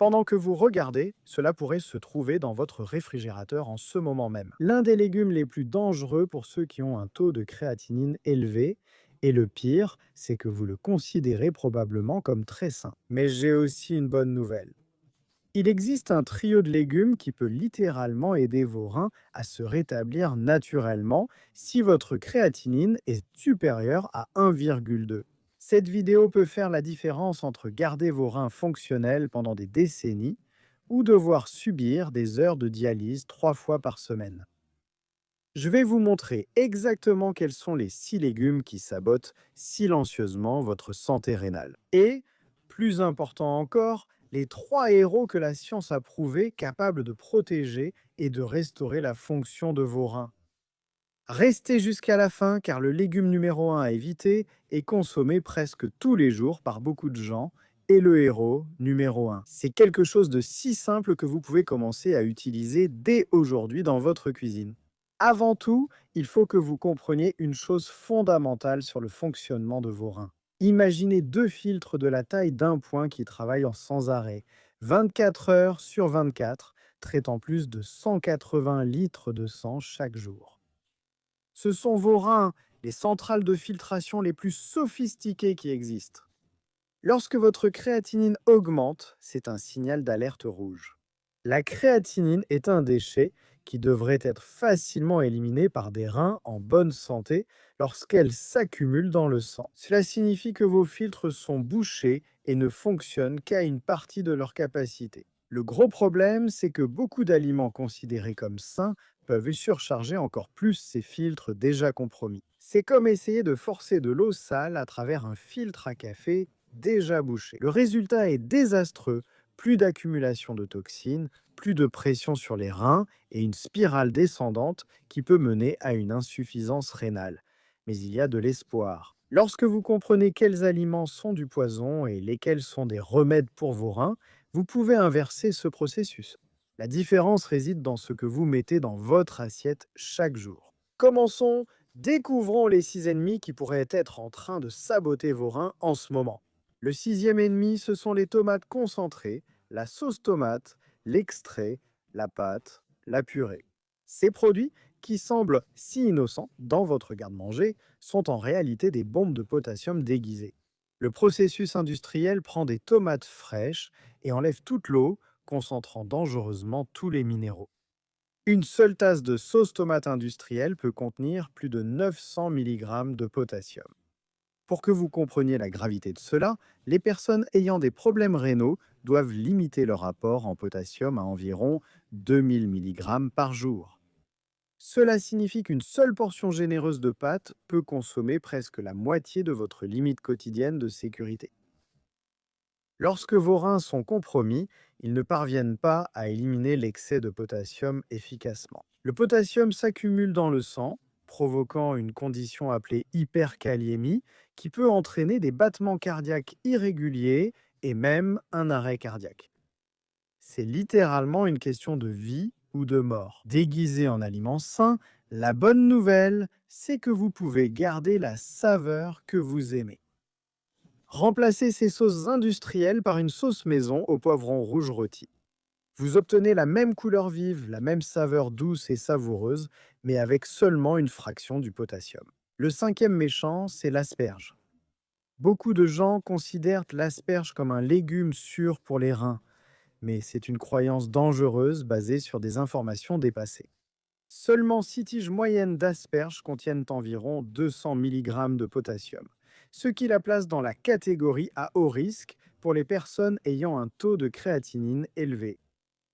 Pendant que vous regardez, cela pourrait se trouver dans votre réfrigérateur en ce moment même. L'un des légumes les plus dangereux pour ceux qui ont un taux de créatinine élevé, et le pire, c'est que vous le considérez probablement comme très sain. Mais j'ai aussi une bonne nouvelle. Il existe un trio de légumes qui peut littéralement aider vos reins à se rétablir naturellement si votre créatinine est supérieure à 1,2. Cette vidéo peut faire la différence entre garder vos reins fonctionnels pendant des décennies ou devoir subir des heures de dialyse 3 fois par semaine. Je vais vous montrer exactement quels sont les 6 légumes qui sabotent silencieusement votre santé rénale. Et, plus important encore, les 3 héros que la science a prouvés capables de protéger et de restaurer la fonction de vos reins. Restez jusqu'à la fin car le légume numéro 1 à éviter est consommé presque tous les jours par beaucoup de gens et le héros numéro 1. C'est quelque chose de si simple que vous pouvez commencer à utiliser dès aujourd'hui dans votre cuisine. Avant tout, il faut que vous compreniez une chose fondamentale sur le fonctionnement de vos reins. Imaginez 2 filtres de la taille d'un point qui travaillent sans arrêt, 24 heures sur 24, traitant plus de 180 litres de sang chaque jour. Ce sont vos reins, les centrales de filtration les plus sophistiquées qui existent. Lorsque votre créatinine augmente, c'est un signal d'alerte rouge. La créatinine est un déchet qui devrait être facilement éliminé par des reins en bonne santé lorsqu'elle s'accumule dans le sang. Cela signifie que vos filtres sont bouchés et ne fonctionnent qu'à une partie de leur capacité. Le gros problème, c'est que beaucoup d'aliments considérés comme sains peuvent surcharger encore plus ces filtres déjà compromis. C'est comme essayer de forcer de l'eau sale à travers un filtre à café déjà bouché. Le résultat est désastreux, plus d'accumulation de toxines, plus de pression sur les reins et une spirale descendante qui peut mener à une insuffisance rénale. Mais il y a de l'espoir. Lorsque vous comprenez quels aliments sont du poison et lesquels sont des remèdes pour vos reins, vous pouvez inverser ce processus. La différence réside dans ce que vous mettez dans votre assiette chaque jour. Commençons, découvrons les 6 ennemis qui pourraient être en train de saboter vos reins en ce moment. Le sixième ennemi, ce sont les tomates concentrées, la sauce tomate, l'extrait, la pâte, la purée. Ces produits, qui semblent si innocents dans votre garde-manger, sont en réalité des bombes de potassium déguisées. Le processus industriel prend des tomates fraîches et enlève toute l'eau, concentrant dangereusement tous les minéraux. Une seule tasse de sauce tomate industrielle peut contenir plus de 900 mg de potassium. Pour que vous compreniez la gravité de cela, les personnes ayant des problèmes rénaux doivent limiter leur apport en potassium à environ 2000 mg par jour. Cela signifie qu'une seule portion généreuse de pâtes peut consommer presque la moitié de votre limite quotidienne de sécurité. Lorsque vos reins sont compromis, ils ne parviennent pas à éliminer l'excès de potassium efficacement. Le potassium s'accumule dans le sang, provoquant une condition appelée hyperkaliémie, qui peut entraîner des battements cardiaques irréguliers et même un arrêt cardiaque. C'est littéralement une question de vie ou de mort. Déguisé en aliments sains, la bonne nouvelle, c'est que vous pouvez garder la saveur que vous aimez. Remplacez ces sauces industrielles par une sauce maison au poivron rouge rôti. Vous obtenez la même couleur vive, la même saveur douce et savoureuse, mais avec seulement une fraction du potassium. Le cinquième méchant, c'est l'asperge. Beaucoup de gens considèrent l'asperge comme un légume sûr pour les reins, mais c'est une croyance dangereuse basée sur des informations dépassées. Seulement 6 tiges moyennes d'asperges contiennent environ 200 mg de potassium, ce qui la place dans la catégorie à haut risque pour les personnes ayant un taux de créatinine élevé.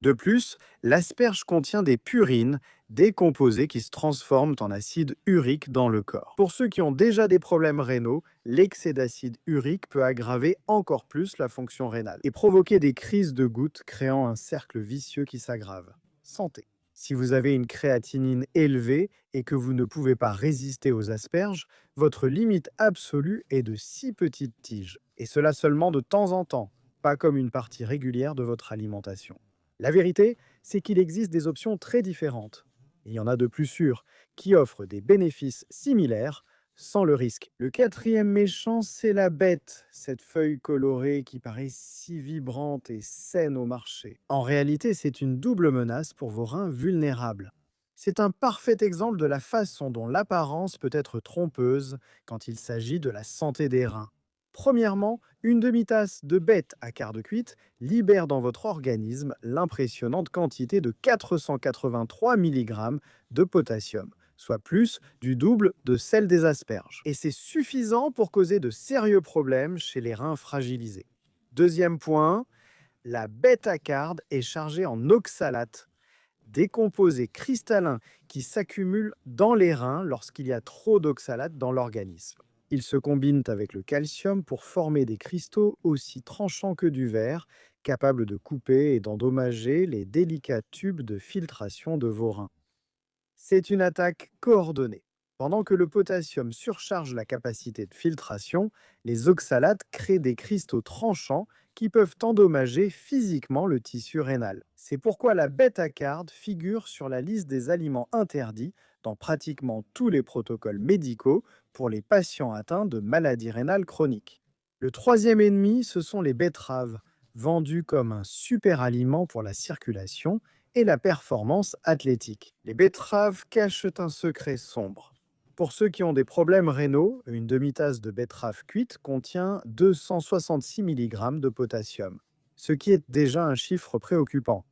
De plus, l'asperge contient des purines, des composés qui se transforment en acide urique dans le corps. Pour ceux qui ont déjà des problèmes rénaux, l'excès d'acide urique peut aggraver encore plus la fonction rénale et provoquer des crises de gouttes, créant un cercle vicieux qui s'aggrave. Santé. Si vous avez une créatinine élevée et que vous ne pouvez pas résister aux asperges, votre limite absolue est de 6 petites tiges, et cela seulement de temps en temps, pas comme une partie régulière de votre alimentation. La vérité, c'est qu'il existe des options très différentes. Il y en a de plus sûres, qui offrent des bénéfices similaires, sans le risque. Le quatrième méchant, c'est la bête, cette feuille colorée qui paraît si vibrante et saine au marché. En réalité, c'est une double menace pour vos reins vulnérables. C'est un parfait exemple de la façon dont l'apparence peut être trompeuse quand il s'agit de la santé des reins. Premièrement, une demi-tasse de bête à quart de cuite libère dans votre organisme l'impressionnante quantité de 483 mg de potassium, soit plus du double de celle des asperges. Et c'est suffisant pour causer de sérieux problèmes chez les reins fragilisés. Deuxième point, la bêta-carde est chargée en oxalate, des composés cristallins qui s'accumulent dans les reins lorsqu'il y a trop d'oxalate dans l'organisme. Ils se combinent avec le calcium pour former des cristaux aussi tranchants que du verre, capables de couper et d'endommager les délicats tubes de filtration de vos reins. C'est une attaque coordonnée. Pendant que le potassium surcharge la capacité de filtration, les oxalates créent des cristaux tranchants qui peuvent endommager physiquement le tissu rénal. C'est pourquoi la bêta-carde figure sur la liste des aliments interdits dans pratiquement tous les protocoles médicaux pour les patients atteints de maladies rénales chroniques. Le troisième ennemi, ce sont les betteraves, vendues comme un super aliment pour la circulation et la performance athlétique. Les betteraves cachent un secret sombre. Pour ceux qui ont des problèmes rénaux, une demi-tasse de betterave cuite contient 266 mg de potassium, ce qui est déjà un chiffre préoccupant.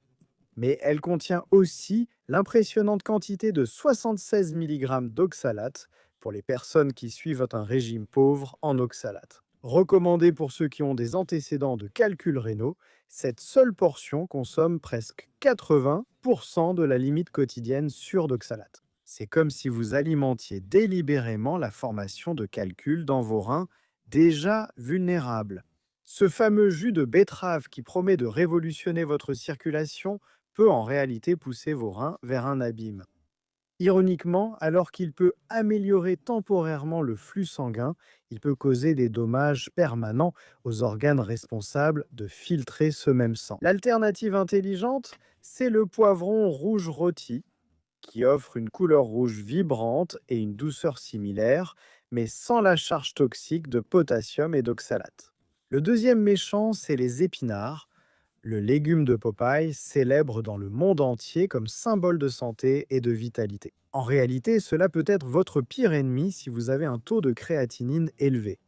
Mais elle contient aussi l'impressionnante quantité de 76 mg d'oxalate pour les personnes qui suivent un régime pauvre en oxalate. Recommandée pour ceux qui ont des antécédents de calculs rénaux, cette seule portion consomme presque 80% de la limite quotidienne sûre d'oxalate. C'est comme si vous alimentiez délibérément la formation de calculs dans vos reins déjà vulnérables. Ce fameux jus de betterave qui promet de révolutionner votre circulation peut en réalité pousser vos reins vers un abîme. Ironiquement, alors qu'il peut améliorer temporairement le flux sanguin, il peut causer des dommages permanents aux organes responsables de filtrer ce même sang. L'alternative intelligente, c'est le poivron rouge rôti, qui offre une couleur rouge vibrante et une douceur similaire, mais sans la charge toxique de potassium et d'oxalate. Le deuxième méchant, c'est les épinards, le légume de Popeye, célèbre dans le monde entier comme symbole de santé et de vitalité. En réalité, cela peut être votre pire ennemi si vous avez un taux de créatinine élevé.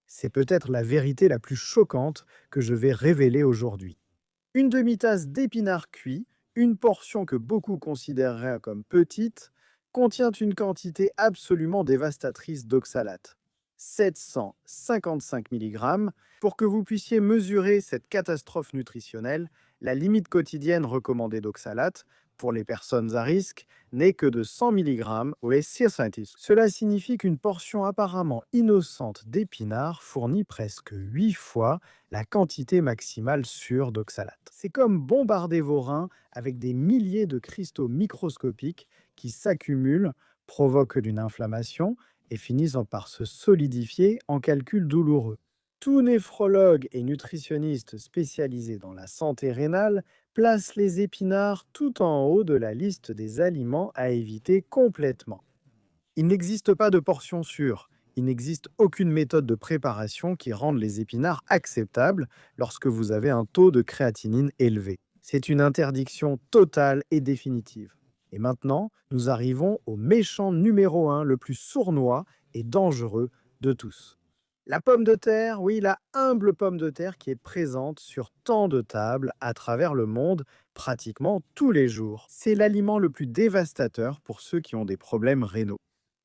C'est peut-être la vérité la plus choquante que je vais révéler aujourd'hui. Une demi-tasse d'épinards cuits, une portion que beaucoup considéreraient comme petite, contient une quantité absolument dévastatrice d'oxalate. 755 mg. Pour que vous puissiez mesurer cette catastrophe nutritionnelle, la limite quotidienne recommandée d'oxalate pour les personnes à risque n'est que de 100 mg ou les scientifiques. Cela signifie qu'une portion apparemment innocente d'épinards fournit presque 8 fois la quantité maximale sûre d'oxalate. C'est comme bombarder vos reins avec des milliers de cristaux microscopiques qui s'accumulent, provoquent une inflammation et finissent par se solidifier en calculs douloureux. Tout néphrologue et nutritionniste spécialisé dans la santé rénale place les épinards tout en haut de la liste des aliments à éviter complètement. Il n'existe pas de portion sûre. Il n'existe aucune méthode de préparation qui rende les épinards acceptables lorsque vous avez un taux de créatinine élevé. C'est une interdiction totale et définitive. Et maintenant, nous arrivons au méchant numéro 1, le plus sournois et dangereux de tous. La pomme de terre, oui, la humble pomme de terre qui est présente sur tant de tables à travers le monde, pratiquement tous les jours. C'est l'aliment le plus dévastateur pour ceux qui ont des problèmes rénaux.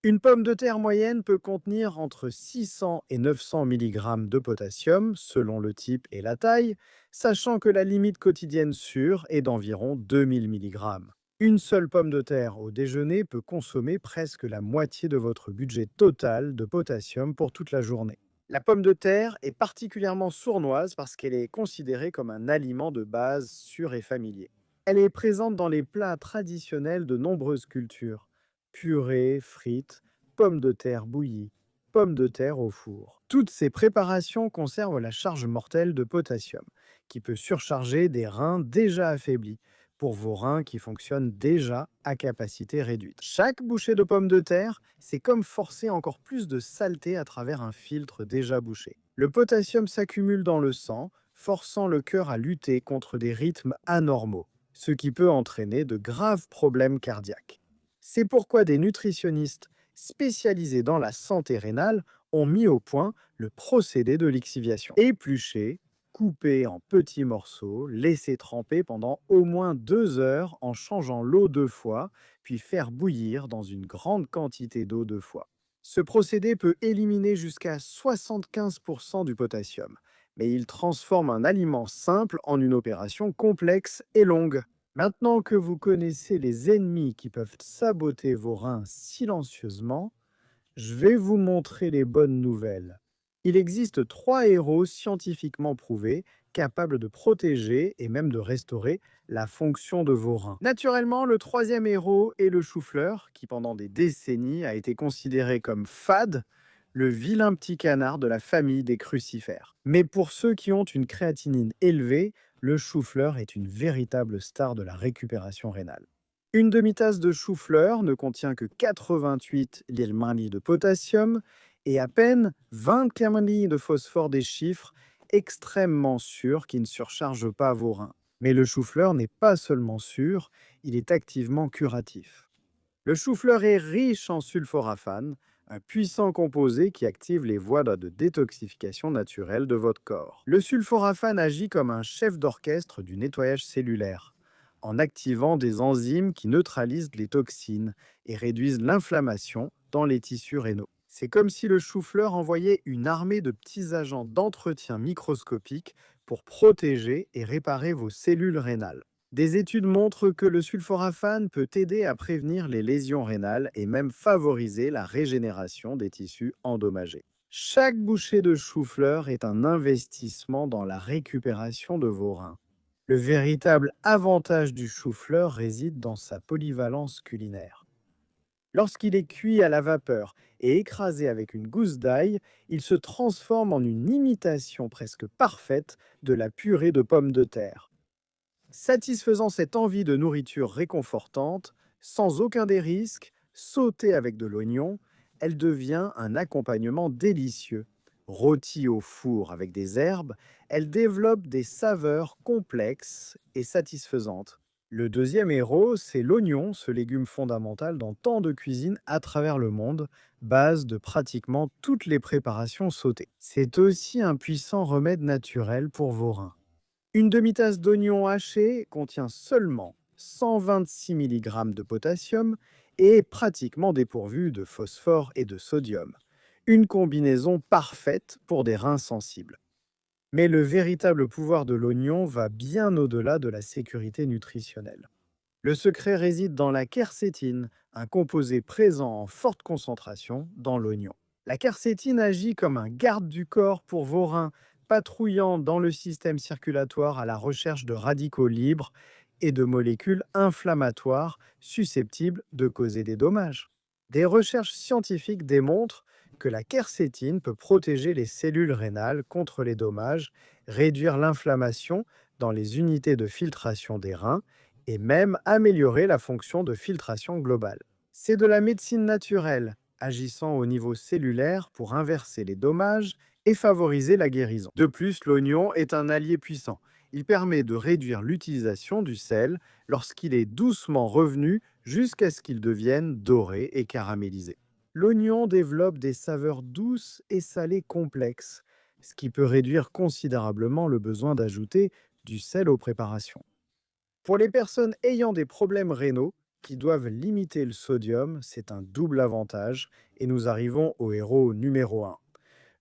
Une pomme de terre moyenne peut contenir entre 600 et 900 mg de potassium, selon le type et la taille, sachant que la limite quotidienne sûre est d'environ 2000 mg. Une seule pomme de terre au déjeuner peut consommer presque la moitié de votre budget total de potassium pour toute la journée. La pomme de terre est particulièrement sournoise parce qu'elle est considérée comme un aliment de base sûr et familier. Elle est présente dans les plats traditionnels de nombreuses cultures. Purée, frites, pommes de terre bouillies, pommes de terre au four. Toutes ces préparations conservent la charge mortelle de potassium, qui peut surcharger des reins déjà affaiblis, pour vos reins qui fonctionnent déjà à capacité réduite. Chaque bouchée de pommes de terre, c'est comme forcer encore plus de saleté à travers un filtre déjà bouché. Le potassium s'accumule dans le sang, forçant le cœur à lutter contre des rythmes anormaux, ce qui peut entraîner de graves problèmes cardiaques. C'est pourquoi des nutritionnistes spécialisés dans la santé rénale ont mis au point le procédé de lixiviation. Éplucher, couper en petits morceaux, laisser tremper pendant au moins 2 heures en changeant l'eau 2 fois, puis faire bouillir dans une grande quantité d'eau 2 fois. Ce procédé peut éliminer jusqu'à 75% du potassium, mais il transforme un aliment simple en une opération complexe et longue. Maintenant que vous connaissez les ennemis qui peuvent saboter vos reins silencieusement, je vais vous montrer les bonnes nouvelles. Il existe 3 héros scientifiquement prouvés capables de protéger et même de restaurer la fonction de vos reins. Naturellement, le troisième héros est le chou-fleur, qui pendant des décennies a été considéré comme fade, le vilain petit canard de la famille des crucifères. Mais pour ceux qui ont une créatinine élevée, le chou-fleur est une véritable star de la récupération rénale. Une demi-tasse de chou-fleur ne contient que 88 millilitres de potassium et à peine 24 millilitres de phosphore, des chiffres extrêmement sûrs qui ne surchargent pas vos reins. Mais le chou-fleur n'est pas seulement sûr, il est activement curatif. Le chou-fleur est riche en sulforaphane, un puissant composé qui active les voies de détoxification naturelle de votre corps. Le sulforaphane agit comme un chef d'orchestre du nettoyage cellulaire, en activant des enzymes qui neutralisent les toxines et réduisent l'inflammation dans les tissus rénaux. C'est comme si le chou-fleur envoyait une armée de petits agents d'entretien microscopiques pour protéger et réparer vos cellules rénales. Des études montrent que le sulforaphane peut aider à prévenir les lésions rénales et même favoriser la régénération des tissus endommagés. Chaque bouchée de chou-fleur est un investissement dans la récupération de vos reins. Le véritable avantage du chou-fleur réside dans sa polyvalence culinaire. Lorsqu'il est cuit à la vapeur et écrasé avec une gousse d'ail, il se transforme en une imitation presque parfaite de la purée de pommes de terre. Satisfaisant cette envie de nourriture réconfortante, sans aucun des risques, sautée avec de l'oignon, elle devient un accompagnement délicieux. Rôtie au four avec des herbes, elle développe des saveurs complexes et satisfaisantes. Le deuxième héros, c'est l'oignon, ce légume fondamental dans tant de cuisines à travers le monde, base de pratiquement toutes les préparations sautées. C'est aussi un puissant remède naturel pour vos reins. Une demi-tasse d'oignon haché contient seulement 126 mg de potassium et est pratiquement dépourvue de phosphore et de sodium. Une combinaison parfaite pour des reins sensibles. Mais le véritable pouvoir de l'oignon va bien au-delà de la sécurité nutritionnelle. Le secret réside dans la quercétine, un composé présent en forte concentration dans l'oignon. La quercétine agit comme un garde du corps pour vos reins, patrouillant dans le système circulatoire à la recherche de radicaux libres et de molécules inflammatoires susceptibles de causer des dommages. Des recherches scientifiques démontrent que la quercétine peut protéger les cellules rénales contre les dommages, réduire l'inflammation dans les unités de filtration des reins et même améliorer la fonction de filtration globale. C'est de la médecine naturelle, agissant au niveau cellulaire pour inverser les dommages et favoriser la guérison. De plus, l'oignon est un allié puissant. Il permet de réduire l'utilisation du sel lorsqu'il est doucement revenu jusqu'à ce qu'il devienne doré et caramélisé. L'oignon développe des saveurs douces et salées complexes, ce qui peut réduire considérablement le besoin d'ajouter du sel aux préparations. Pour les personnes ayant des problèmes rénaux qui doivent limiter le sodium, c'est un double avantage et nous arrivons au héros numéro 1.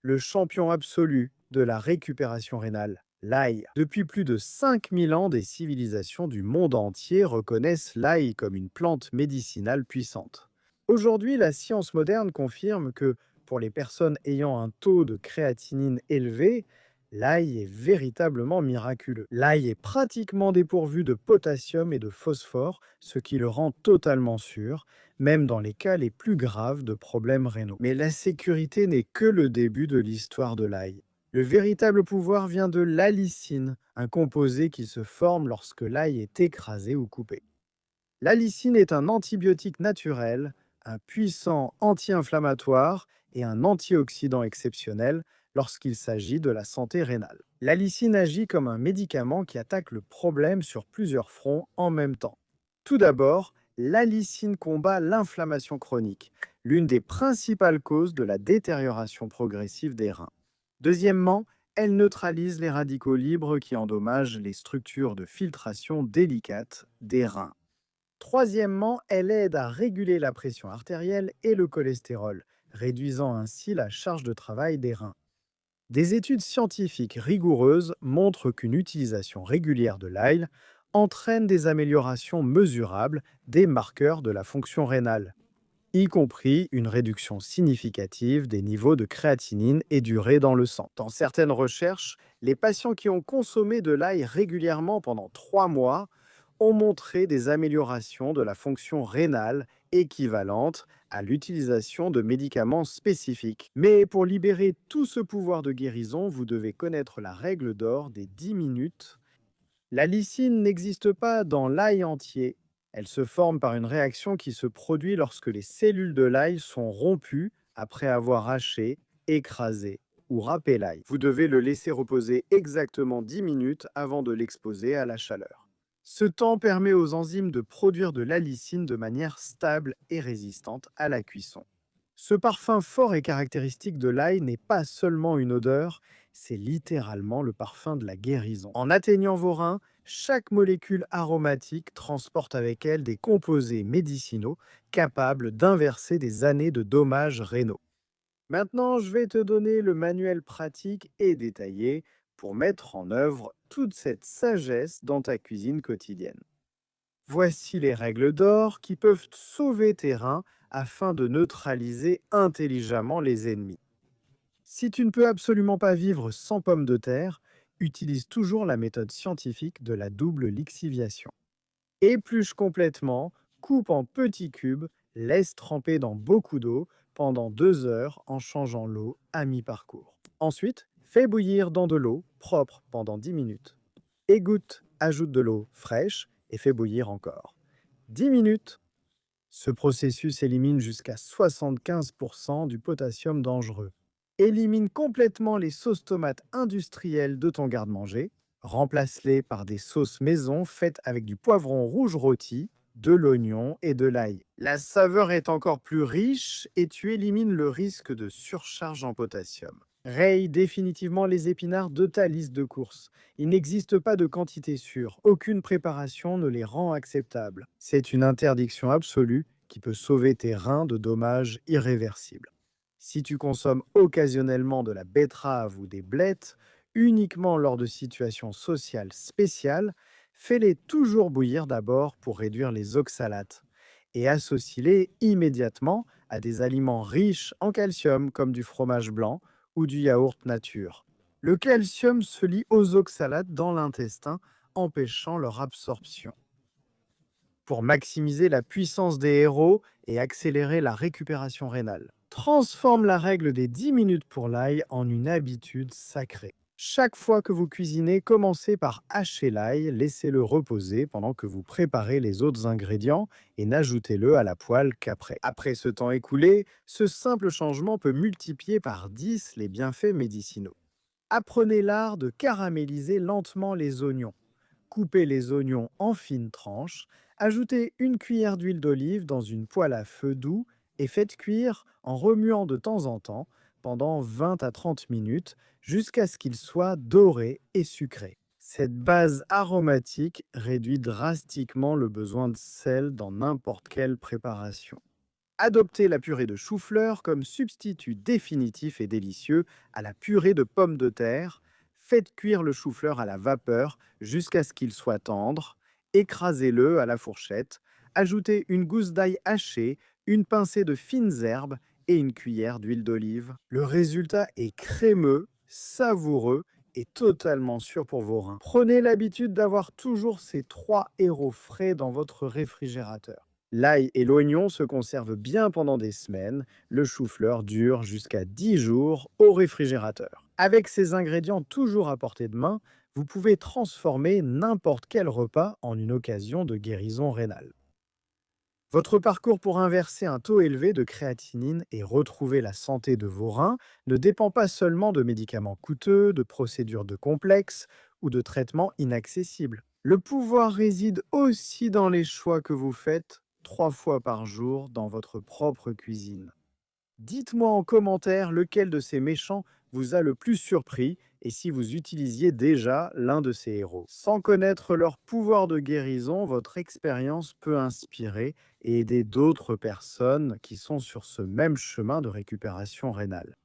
Le champion absolu de la récupération rénale, l'ail. Depuis plus de 5000 ans, des civilisations du monde entier reconnaissent l'ail comme une plante médicinale puissante. Aujourd'hui, la science moderne confirme que pour les personnes ayant un taux de créatinine élevé, l'ail est véritablement miraculeux. L'ail est pratiquement dépourvu de potassium et de phosphore, ce qui le rend totalement sûr, même dans les cas les plus graves de problèmes rénaux. Mais la sécurité n'est que le début de l'histoire de l'ail. Le véritable pouvoir vient de l'allicine, un composé qui se forme lorsque l'ail est écrasé ou coupé. L'allicine est un antibiotique naturel, un puissant anti-inflammatoire et un antioxydant exceptionnel lorsqu'il s'agit de la santé rénale. L'allicine agit comme un médicament qui attaque le problème sur plusieurs fronts en même temps. Tout d'abord, l'allicine combat l'inflammation chronique, l'une des principales causes de la détérioration progressive des reins. Deuxièmement, elle neutralise les radicaux libres qui endommagent les structures de filtration délicates des reins. Troisièmement, elle aide à réguler la pression artérielle et le cholestérol, réduisant ainsi la charge de travail des reins. Des études scientifiques rigoureuses montrent qu'une utilisation régulière de l'ail entraîne des améliorations mesurables des marqueurs de la fonction rénale, y compris une réduction significative des niveaux de créatinine et d'urée dans le sang. Dans certaines recherches, les patients qui ont consommé de l'ail régulièrement pendant 3 mois ont montré des améliorations de la fonction rénale équivalentes à l'utilisation de médicaments spécifiques. Mais pour libérer tout ce pouvoir de guérison, vous devez connaître la règle d'or des 10 minutes. La lysine n'existe pas dans l'ail entier. Elle se forme par une réaction qui se produit lorsque les cellules de l'ail sont rompues après avoir haché, écrasé ou râpé l'ail. Vous devez le laisser reposer exactement 10 minutes avant de l'exposer à la chaleur. Ce temps permet aux enzymes de produire de la lysine de manière stable et résistante à la cuisson. Ce parfum fort et caractéristique de l'ail n'est pas seulement une odeur, c'est littéralement le parfum de la guérison. En atteignant vos reins, chaque molécule aromatique transporte avec elle des composés médicinaux capables d'inverser des années de dommages rénaux. Maintenant, je vais te donner le manuel pratique et détaillé pour mettre en œuvre toute cette sagesse dans ta cuisine quotidienne. Voici les règles d'or qui peuvent sauver tes reins afin de neutraliser intelligemment les ennemis. Si tu ne peux absolument pas vivre sans pommes de terre, utilise toujours la méthode scientifique de la double lixiviation. Épluche complètement, coupe en petits cubes, laisse tremper dans beaucoup d'eau pendant 2 heures en changeant l'eau à mi-parcours. Ensuite, fais bouillir dans de l'eau propre pendant 10 minutes. Égoutte, ajoute de l'eau fraîche et fais bouillir encore. 10 minutes. Ce processus élimine jusqu'à 75% du potassium dangereux. Élimine complètement les sauces tomates industrielles de ton garde-manger. Remplace-les par des sauces maison faites avec du poivron rouge rôti, de l'oignon et de l'ail. La saveur est encore plus riche et tu élimines le risque de surcharge en potassium. Raye définitivement les épinards de ta liste de courses. Il n'existe pas de quantité sûre. Aucune préparation ne les rend acceptables. C'est une interdiction absolue qui peut sauver tes reins de dommages irréversibles. Si tu consommes occasionnellement de la betterave ou des blettes, uniquement lors de situations sociales spéciales, fais-les toujours bouillir d'abord pour réduire les oxalates et associe-les immédiatement à des aliments riches en calcium comme du fromage blanc ou du yaourt nature. Le calcium se lie aux oxalates dans l'intestin, empêchant leur absorption. Pour maximiser la puissance des héros et accélérer la récupération rénale, transforme la règle des 10 minutes pour l'ail en une habitude sacrée. Chaque fois que vous cuisinez, commencez par hacher l'ail, laissez-le reposer pendant que vous préparez les autres ingrédients et n'ajoutez-le à la poêle qu'après. Après ce temps écoulé, ce simple changement peut multiplier par 10 les bienfaits médicinaux. Apprenez l'art de caraméliser lentement les oignons. Coupez les oignons en fines tranches, ajoutez une cuillère d'huile d'olive dans une poêle à feu doux et faites cuire en remuant de temps en temps pendant 20 à 30 minutes jusqu'à ce qu'ils soient dorés et sucrés. Cette base aromatique réduit drastiquement le besoin de sel dans n'importe quelle préparation. Adoptez la purée de chou-fleur comme substitut définitif et délicieux à la purée de pommes de terre. Faites cuire le chou-fleur à la vapeur jusqu'à ce qu'il soit tendre. Écrasez-le à la fourchette. Ajoutez une gousse d'ail hachée, une pincée de fines herbes et une cuillère d'huile d'olive. Le résultat est crémeux, savoureux et totalement sûr pour vos reins. Prenez l'habitude d'avoir toujours ces 3 héros frais dans votre réfrigérateur. L'ail et l'oignon se conservent bien pendant des semaines. Le chou-fleur dure jusqu'à 10 jours au réfrigérateur. Avec ces ingrédients toujours à portée de main, vous pouvez transformer n'importe quel repas en une occasion de guérison rénale. Votre parcours pour inverser un taux élevé de créatinine et retrouver la santé de vos reins ne dépend pas seulement de médicaments coûteux, de procédures de complexes ou de traitements inaccessibles. Le pouvoir réside aussi dans les choix que vous faites 3 fois par jour dans votre propre cuisine. Dites-moi en commentaire lequel de ces méchants vous a le plus surpris et si vous utilisiez déjà l'un de ces héros. Sans connaître leur pouvoir de guérison, votre expérience peut inspirer et aider d'autres personnes qui sont sur ce même chemin de récupération rénale.